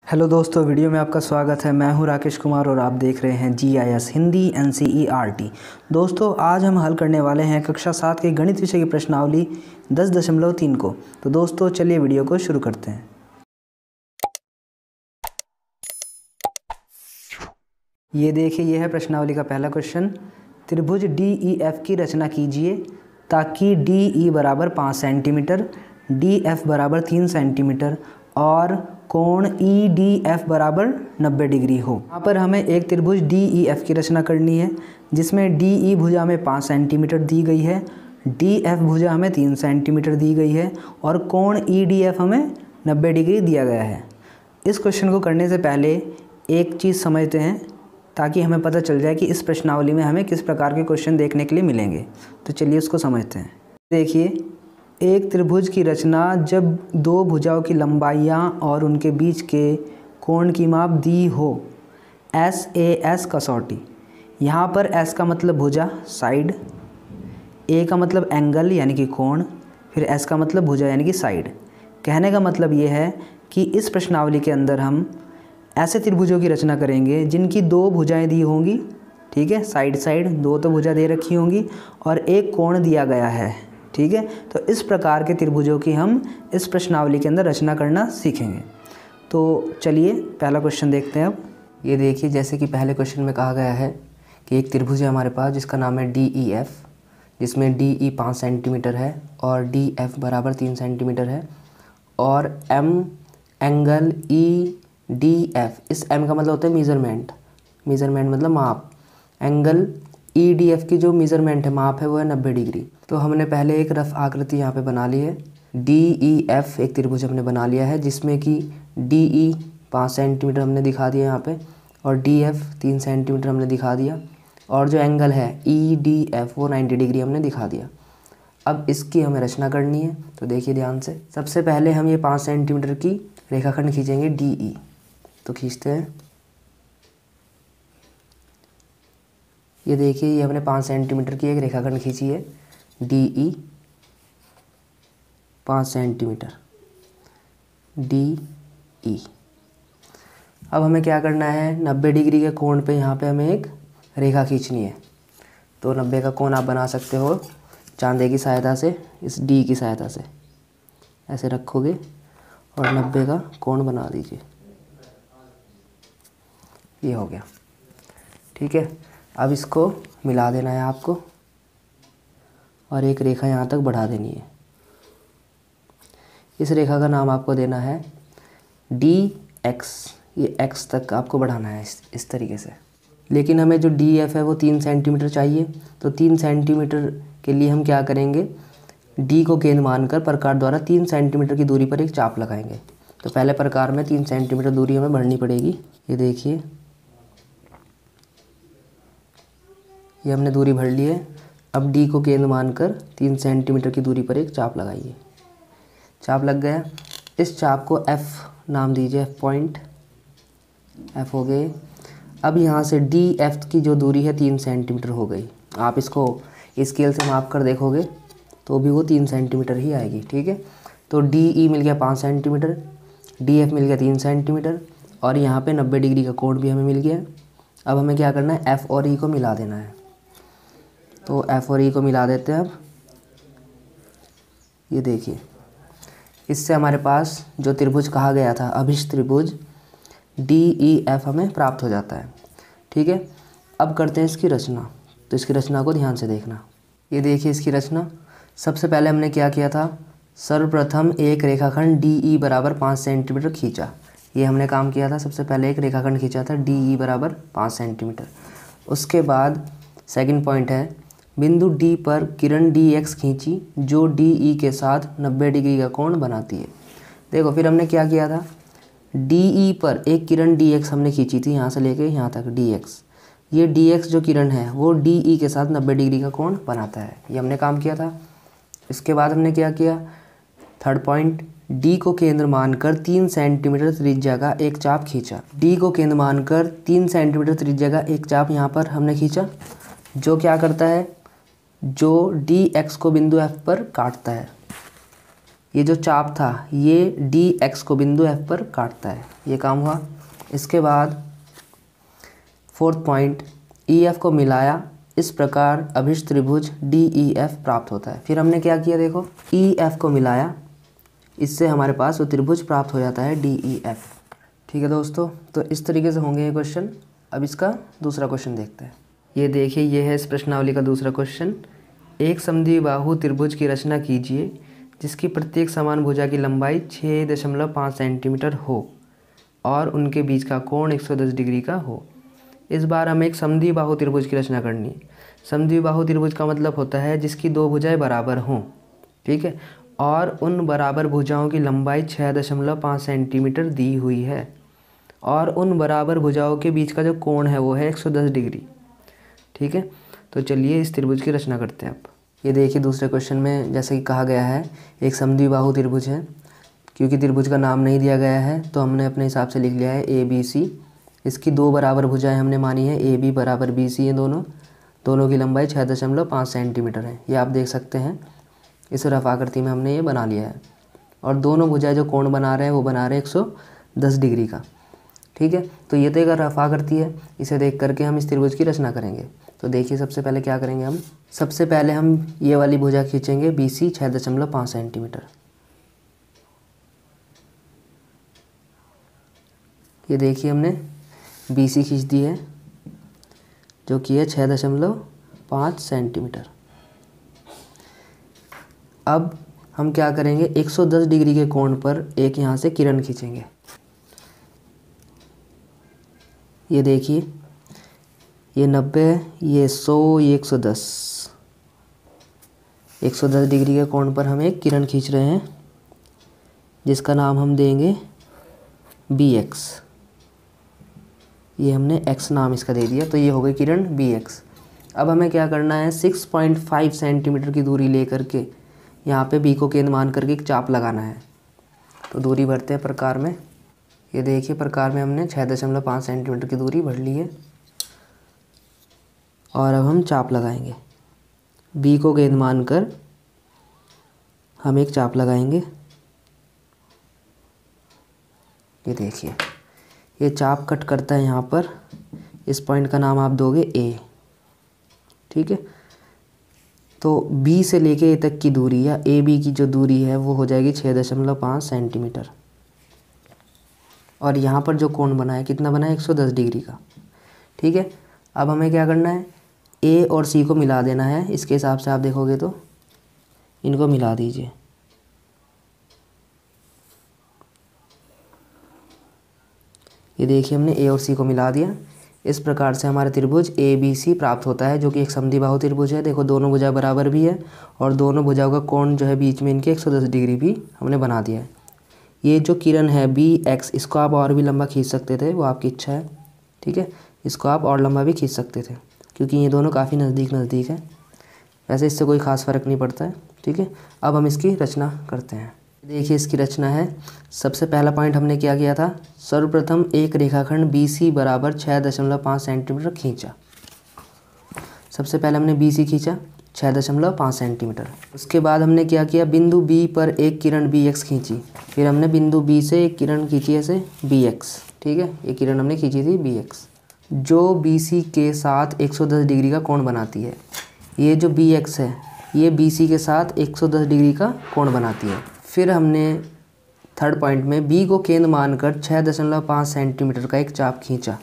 Hello दोस्तों, video में आपका स्वागत है। मैं हूं राकेश कुमार और आप देख रहे हैं GIS हिंदी NCERT। दोस्तों, आज हम हल करने वाले हैं कक्षा 7 के गणित विषय की प्रश्नावली 10.3 को। तो दोस्तों चलिए वीडियो को शुरू करते हैं। ये देखिए, यह है प्रश्नावली का पहला क्वेश्चन। त्रिभुज DEF की रचना कीजिए ताकि DE बराबर 5 सेंटीमीटर, DF बराबर 3 सेंटीमीटर और कोण EDF बराबर 90 डिग्री हो। यहाँ पर हमें एक त्रिभुज DEF की रचना करनी है जिसमें DE भुजा हमें 5 सेंटीमीटर दी गई है, DF भुजा हमें 3 सेंटीमीटर दी गई है और कोण EDF हमें 90 डिग्री दिया गया है। इस क्वेश्चन को करने से पहले एक चीज़ समझते हैं ताकि हमें पता चल जाए कि इस प्रश्नावली में हमें किस प्रकार के क्वेश्चन देखने के लिए मिलेंगे। तो चलिए उसको समझते हैं। देखिए, एक त्रिभुज की रचना जब दो भुजाओं की लंबाइयाँ और उनके बीच के कोण की माप दी हो। SAS कसौटी। यहाँ पर S का मतलब भुजा साइड, A का मतलब एंगल यानी कि कोण, फिर S का मतलब भुजा यानी कि साइड। कहने का मतलब ये है कि इस प्रश्नावली के अंदर हम ऐसे त्रिभुजों की रचना करेंगे जिनकी दो भुजाएं दी होंगी, ठीक है, साइड साइड दो तो भुजा दे रखी होंगी और एक कोण दिया गया है, ठीक है। तो इस प्रकार के त्रिभुजों की हम इस प्रश्नावली के अंदर रचना करना सीखेंगे। तो चलिए पहला क्वेश्चन देखते हैं। अब ये देखिए, जैसे कि पहले क्वेश्चन में कहा गया है कि एक त्रिभुज है हमारे पास जिसका नाम है DEF, जिसमें DE 5 सेंटीमीटर है और DF बराबर 3 सेंटीमीटर है और M एंगल EDF, इस M का मतलब होता है मेज़रमेंट, मेज़रमेंट मतलब माप, एंगल EDF की जो मेज़रमेंट है, माप है, वो है 90 डिग्री। तो हमने पहले एक रफ आकृति यहाँ पे बना ली है। DEF एक त्रिभुज हमने बना लिया है जिसमें कि DE 5 सेंटीमीटर हमने दिखा दिया यहाँ पे और DF 3 सेंटीमीटर हमने दिखा दिया और जो एंगल है EDF वो 90 डिग्री हमने दिखा दिया। अब इसकी हमें रचना करनी है। तो देखिए ध्यान से, सबसे पहले हम ये 5 सेंटीमीटर की रेखाखंड खींचेंगे DE। तो खींचते हैं। ये देखिए, ये हमने 5 सेंटीमीटर की एक रेखाखंड खींची है DE 5 सेंटीमीटर DE। अब हमें क्या करना है, 90 डिग्री के कोण पे यहाँ पे हमें एक रेखा खींचनी है। तो 90 का कोण आप बना सकते हो चांदे की सहायता से, इस D की सहायता से ऐसे रखोगे और 90 का कोण बना दीजिए। ये हो गया, ठीक है। अब इसको मिला देना है आपको और एक रेखा यहाँ तक बढ़ा देनी है। इस रेखा का नाम आपको देना है DX। ये X तक आपको बढ़ाना है इस तरीके से। लेकिन हमें जो DF है वो 3 सेंटीमीटर चाहिए। तो 3 सेंटीमीटर के लिए हम क्या करेंगे, D को केंद्र मानकर प्रकार द्वारा 3 सेंटीमीटर की दूरी पर एक चाप लगाएंगे। तो पहले प्रकार में 3 सेंटीमीटर दूरी हमें बढ़नी पड़ेगी। ये देखिए, ये हमने दूरी भर ली है। अब D को केंद्र मानकर 3 सेंटीमीटर की दूरी पर एक चाप लगाइए। चाप लग गया। इस चाप को F नाम दीजिए, F पॉइंट, F हो गए। अब यहाँ से DF की जो दूरी है 3 सेंटीमीटर हो गई। आप इसको स्केल से माप कर देखोगे तो भी वो 3 सेंटीमीटर ही आएगी, ठीक है। तो DE मिल गया 5 सेंटीमीटर, DF मिल गया 3 सेंटीमीटर और यहाँ पे 90 डिग्री का कोण भी हमें मिल गया। अब हमें क्या करना है, F और E को मिला देना है। तो F और E को मिला देते हैं। अब ये देखिए, इससे हमारे पास जो त्रिभुज कहा गया था, अभिष्ट त्रिभुज DEF हमें प्राप्त हो जाता है, ठीक है। अब करते हैं इसकी रचना। तो इसकी रचना को ध्यान से देखना। ये देखिए इसकी रचना। सबसे पहले हमने क्या किया था, सर्वप्रथम एक रेखाखंड DE बराबर 5 सेंटीमीटर खींचा। ये हमने काम किया था, सबसे पहले एक रेखाखंड खींचा था DE बराबर 5 सेंटीमीटर। उसके बाद सेकंड पॉइंट है, बिंदु D पर किरण DX खींची जो DE के साथ 90 डिग्री का कोण बनाती है। देखो, फिर हमने क्या किया था, DE पर एक किरण DX हमने खींची थी, यहाँ से लेके यहाँ तक DX। ये DX जो किरण है वो DE के साथ 90 डिग्री का कोण बनाता है। ये हमने काम किया था। इसके बाद हमने क्या किया, थर्ड पॉइंट, D को केंद्र मानकर 3 सेंटीमीटर त्रिज्या का एक चाप खींचा। D को केंद्र मानकर 3 सेंटीमीटर त्रिज्या का एक चाप यहाँ पर हमने खींचा, जो क्या करता है, जो DX को बिंदु F पर काटता है। ये जो चाप था ये डी एक्स को बिंदु एफ पर काटता है, ये काम हुआ। इसके बाद फोर्थ पॉइंट, ई एफ को मिलाया, इस प्रकार अभिष्ट त्रिभुज डी ई एफ प्राप्त होता है। फिर हमने क्या किया, देखो ई एफ को मिलाया, इससे हमारे पास वो त्रिभुज प्राप्त हो जाता है डी ई एफ। ठीक है दोस्तों, तो इस तरीके से होंगे ये क्वेश्चन। अब इसका दूसरा क्वेश्चन देखते हैं। ये देखिए, ये है इस प्रश्नावली का दूसरा क्वेश्चन। एक समद्विबाहु त्रिभुज की रचना कीजिए जिसकी प्रत्येक समान भुजा की लंबाई 6.5 सेंटीमीटर हो और उनके बीच का कोण 110 डिग्री का हो। इस बार हमें एक समद्विबाहु त्रिभुज की रचना करनी है। समद्विबाहु त्रिभुज का मतलब होता है जिसकी दो भुजाएं बराबर हों, ठीक है, और उन बराबर भुजाओं की लंबाई 6.5 सेंटीमीटर दी हुई है और उन बराबर भुजाओं के बीच का जो कोण है वो है 110 डिग्री। ठीक है, तो चलिए इस त्रिभुज की रचना करते हैं। अब ये देखिए दूसरे क्वेश्चन में जैसे कि कहा गया है एक समद्विबाहु त्रिभुज है। क्योंकि त्रिभुज का नाम नहीं दिया गया है तो हमने अपने हिसाब से लिख लिया है ए बी सी। इसकी दो बराबर भुजाएं हमने मानी है ए बी बराबर बी सी है, दोनों की लंबाई 6.5 सेंटीमीटर है। ये आप देख सकते हैं, इस रफ आकृति में हमने ये बना लिया है। और दोनों भुजाएं जो कोण बना रहे हैं वो बना रहे हैं 110 डिग्री का। ठीक है, तो ये तो एक रफ आकृति है, इसे देख करके हम इस त्रिभुज की रचना करेंगे। तो देखिए सबसे पहले क्या करेंगे हम, सबसे पहले हम ये वाली भुजा खींचेंगे बी सी 6.5 सेंटीमीटर। ये देखिए हमने बी सी खींच दी है जो कि है 6.5 सेंटीमीटर। अब हम क्या करेंगे, 110 डिग्री के कोण पर एक यहाँ से किरण खींचेंगे। ये देखिए ये 90, ये 100, ये 110। 110 डिग्री के कोण पर हम एक किरण खींच रहे हैं जिसका नाम हम देंगे बी एक्स। ये हमने x नाम इसका दे दिया, तो ये हो गई किरण बी एक्स। अब हमें क्या करना है, 6.5 सेंटीमीटर की दूरी लेकर के यहाँ पे बी को केंद्र मान करके एक चाप लगाना है। तो दूरी भरते हैं प्रकार में। ये देखिए प्रकार में हमने 6.5 सेंटीमीटर की दूरी भर ली है और अब हम चाप लगाएंगे। बी को केंद्र मानकर हम एक चाप लगाएंगे। ये देखिए ये चाप कट करता है यहाँ पर, इस पॉइंट का नाम आप दोगे ए। ठीक है, तो बी से लेके ए तक की दूरी या ए बी की जो दूरी है वो हो जाएगी 6.5 सेंटीमीटर। और यहाँ पर जो कोण बना है कितना बना है, 110 डिग्री का। ठीक है, अब हमें क्या करना है, ए और सी को मिला देना है। इसके हिसाब से आप देखोगे तो इनको मिला दीजिए। ये देखिए हमने ए और सी को मिला दिया। इस प्रकार से हमारा त्रिभुज ए बी सी प्राप्त होता है जो कि एक समद्विबाहु त्रिभुज है। देखो दोनों भुजा बराबर भी है और दोनों भुजाओं का कोण जो है बीच में इनके 110 डिग्री भी हमने बना दिया है। ये जो किरण है बी एक्स, इसको आप और भी लंबा खींच सकते थे, वो आपकी इच्छा है। ठीक है, इसको आप और लंबा भी खींच सकते थे क्योंकि ये दोनों काफ़ी नज़दीक है। वैसे इससे कोई ख़ास फ़र्क नहीं पड़ता है। ठीक है, अब हम इसकी रचना करते हैं। देखिए इसकी रचना है। सबसे पहला पॉइंट हमने क्या किया था, सर्वप्रथम एक रेखाखंड बी सी बराबर 6.5 सेंटीमीटर खींचा। सबसे पहले हमने बी सी खींचा 6.5 सेंटीमीटर। उसके बाद हमने क्या किया, बिंदु बी पर एक किरण बी एक्स खींची। फिर हमने बिंदु बी से एक किरण खींची ऐसे बी एक्स। ठीक है, ये किरण हमने खींची थी बी एक्स जो बी सी के साथ 110 डिग्री का कोण बनाती है। ये जो बी एक्स है ये बी सी के साथ 110 डिग्री का कोण बनाती है। फिर हमने थर्ड पॉइंट में बी को केंद्र मानकर 6.5 सेंटीमीटर का एक चाप खींचा।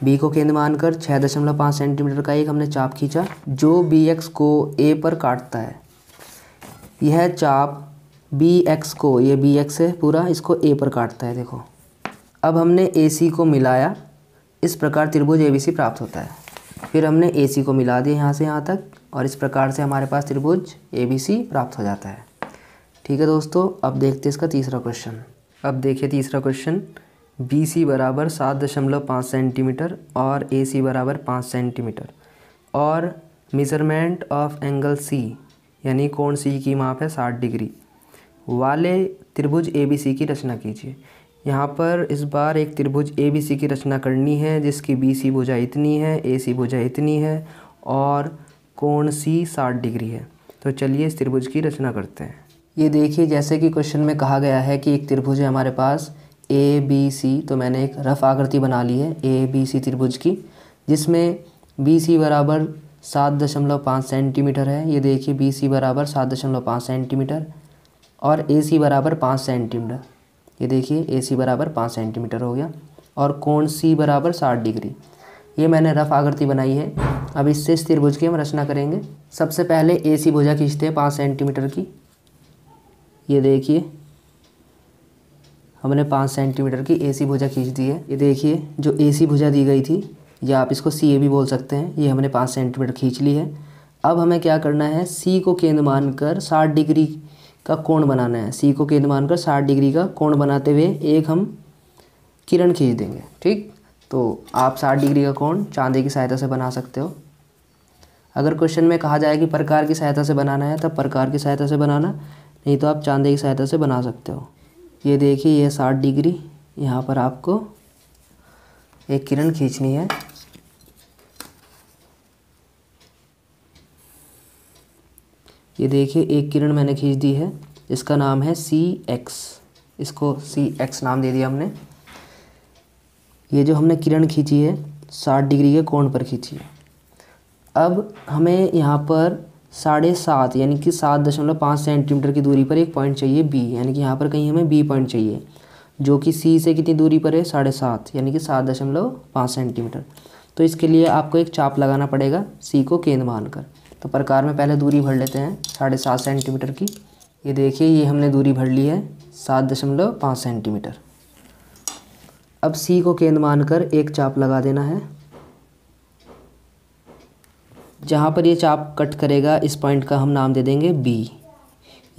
बी को केंद्र मानकर 6.5 सेंटीमीटर का एक हमने चाप खींचा जो बी एक्स को ए पर काटता है। यह चाप बी एक्स को, ये बी एक्स है पूरा, इसको ए पर काटता है। देखो अब हमने ए सी को मिलाया, इस प्रकार त्रिभुज ए बी सी प्राप्त होता है। फिर हमने ए सी को मिला दिया यहाँ से यहाँ तक और इस प्रकार से हमारे पास त्रिभुज ए बी सी प्राप्त हो जाता है। ठीक है दोस्तों, अब देखते हैं इसका तीसरा क्वेश्चन। अब देखिए तीसरा क्वेश्चन, बी सी बराबर 7.5 सेंटीमीटर और ए सी बराबर 5 सेंटीमीटर और मेज़रमेंट ऑफ एंगल सी यानी कोण सी की माप है 60 डिग्री वाले त्रिभुज ए बी सी की रचना कीजिए। यहाँ पर इस बार एक त्रिभुज ए बी सी की रचना करनी है जिसकी बी सी भुजा इतनी है, ए सी भुजा इतनी है और कोण सी 60 डिग्री है। तो चलिए इस त्रिभुज की रचना करते हैं। ये देखिए, जैसे कि क्वेश्चन में कहा गया है कि एक त्रिभुज है हमारे पास ABC, तो मैंने एक रफ आकृति बना ली है ABC त्रिभुज की, जिसमें BC बराबर 7.5 सेंटीमीटर है। ये देखिए BC बराबर 7.5 सेंटीमीटर और AC बराबर 5 सेंटीमीटर। ये देखिए AC बराबर 5 सेंटीमीटर हो गया और कोण C बराबर 60 डिग्री। ये मैंने रफ आकृति बनाई है। अब इससे इस त्रिभुज की हम रचना करेंगे। सबसे पहले AC भुजा खींचते हैं 5 सेंटीमीटर की। ये देखिए हमने 5 सेंटीमीटर की AC भुजा खींच दी है। ये देखिए जो AC भुजा दी गई थी, या आप इसको CA भी बोल सकते हैं, ये हमने 5 सेंटीमीटर खींच ली है। अब हमें क्या करना है, C को केंद्र मानकर 60 डिग्री का कोण बनाना है। C को केंद्र मानकर 60 डिग्री का कोण बनाते हुए एक हम किरण खींच देंगे। ठीक, तो आप 60 डिग्री का कोण चांदे की सहायता से बना सकते हो। अगर क्वेश्चन में कहा जाए कि प्रकार की सहायता से बनाना है, तब प्रकार की सहायता से बनाना, नहीं तो आप चांदे की सहायता से बना सकते हो। ये देखिए ये 60 डिग्री, यहाँ पर आपको एक किरण खींचनी है। ये देखिए एक किरण मैंने खींच दी है, इसका नाम है CX, इसको CX नाम दे दिया हमने। ये जो हमने किरण खींची है 60 डिग्री के कोण पर खींची है। अब हमें यहाँ पर 7.5 यानी कि 7.5 सेंटीमीटर की दूरी पर एक पॉइंट चाहिए B, यानी कि यहाँ पर कहीं हमें B पॉइंट चाहिए, जो कि C से कितनी दूरी पर है, 7.5 यानी कि 7.5 सेंटीमीटर। तो इसके लिए आपको एक चाप लगाना पड़ेगा C को केंद्र मानकर। तो प्रकार में पहले दूरी भर लेते हैं 7.5 सेंटीमीटर की। ये देखिए ये हमने दूरी भर ली है 7.5 सेंटीमीटर। अब C को केंद्र मानकर एक चाप लगा देना है। जहाँ पर ये चाप कट करेगा इस पॉइंट का हम नाम दे देंगे B।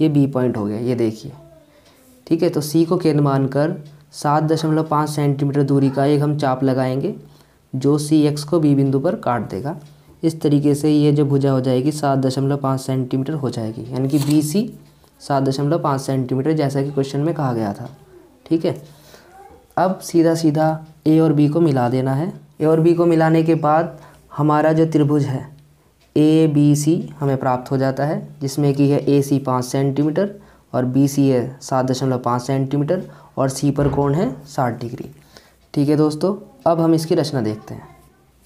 ये B पॉइंट हो गया, ये देखिए। ठीक है, तो C को केंद्र मानकर 7.5 सेंटीमीटर दूरी का एक हम चाप लगाएंगे, जो CX को B बिंदु पर काट देगा। इस तरीके से ये जो भुजा हो जाएगी 7.5 सेंटीमीटर हो जाएगी, यानी कि BC 7.5 सेंटीमीटर, जैसा कि क्वेश्चन में कहा गया था। ठीक है, अब सीधा सीधा A और B को मिला देना है। A और B को मिलाने के बाद हमारा जो त्रिभुज है ABC हमें प्राप्त हो जाता है, जिसमें कि है AC 5 सेंटीमीटर और BC है 7.5 सेंटीमीटर और C पर कोण है 60 डिग्री। ठीक है दोस्तों, अब हम इसकी रचना देखते हैं।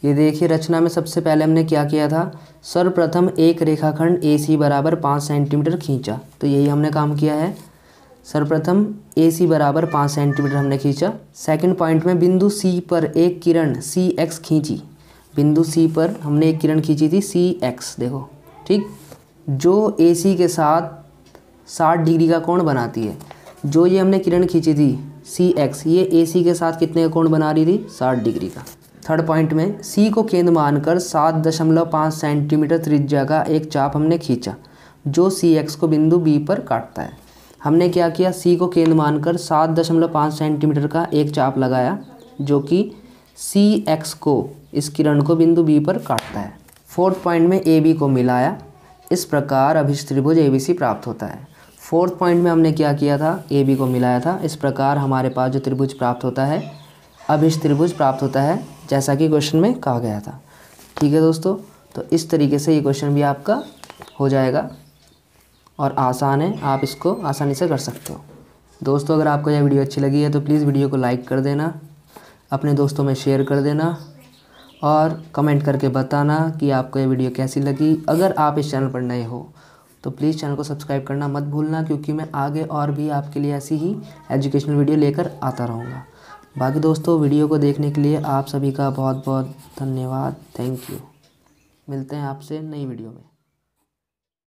ये देखिए रचना में सबसे पहले हमने क्या किया था, सर्वप्रथम एक रेखाखंड AC बराबर 5 सेंटीमीटर खींचा। तो यही हमने काम किया है। सर्वप्रथम AC बराबर 5 सेंटीमीटर हमने खींचा। सेकंड पॉइंट में बिंदु C पर एक किरण CX खींची। बिंदु C पर हमने एक किरण खींची थी CX, देखो ठीक, जो AC के साथ 60 डिग्री का कोण बनाती है। जो ये हमने किरण खींची थी CX, ये AC के साथ कितने का कोण बना रही थी, 60 डिग्री का। थर्ड पॉइंट में C को केंद्र मानकर 7.5 सेंटीमीटर त्रिज्या का एक चाप हमने खींचा, जो CX को बिंदु B पर काटता है। हमने क्या किया, C को केंद्र मानकर 7.5 सेंटीमीटर का एक चाप लगाया, जो कि CX को, इस किरण को बिंदु B पर काटता है। फोर्थ पॉइंट में AB को मिलाया। इस प्रकार अभिष्ट त्रिभुज ABC प्राप्त होता है। फोर्थ पॉइंट में हमने क्या किया था, AB को मिलाया था। इस प्रकार हमारे पास जो त्रिभुज प्राप्त होता है, अभिष्ट त्रिभुज प्राप्त होता है, जैसा कि क्वेश्चन में कहा गया था। ठीक है दोस्तों, तो इस तरीके से ये क्वेश्चन भी आपका हो जाएगा और आसान है, आप इसको आसानी से कर सकते हो। दोस्तों अगर आपको यह वीडियो अच्छी लगी है तो प्लीज़ वीडियो को लाइक कर देना, अपने दोस्तों में शेयर कर देना और कमेंट करके बताना कि आपको ये वीडियो कैसी लगी। अगर आप इस चैनल पर नए हो तो प्लीज़ चैनल को सब्सक्राइब करना मत भूलना, क्योंकि मैं आगे और भी आपके लिए ऐसी ही एजुकेशनल वीडियो लेकर आता रहूँगा। बाकी दोस्तों वीडियो को देखने के लिए आप सभी का बहुत बहुत धन्यवाद। Thank you. मिलते हैं आपसे नई वीडियो में।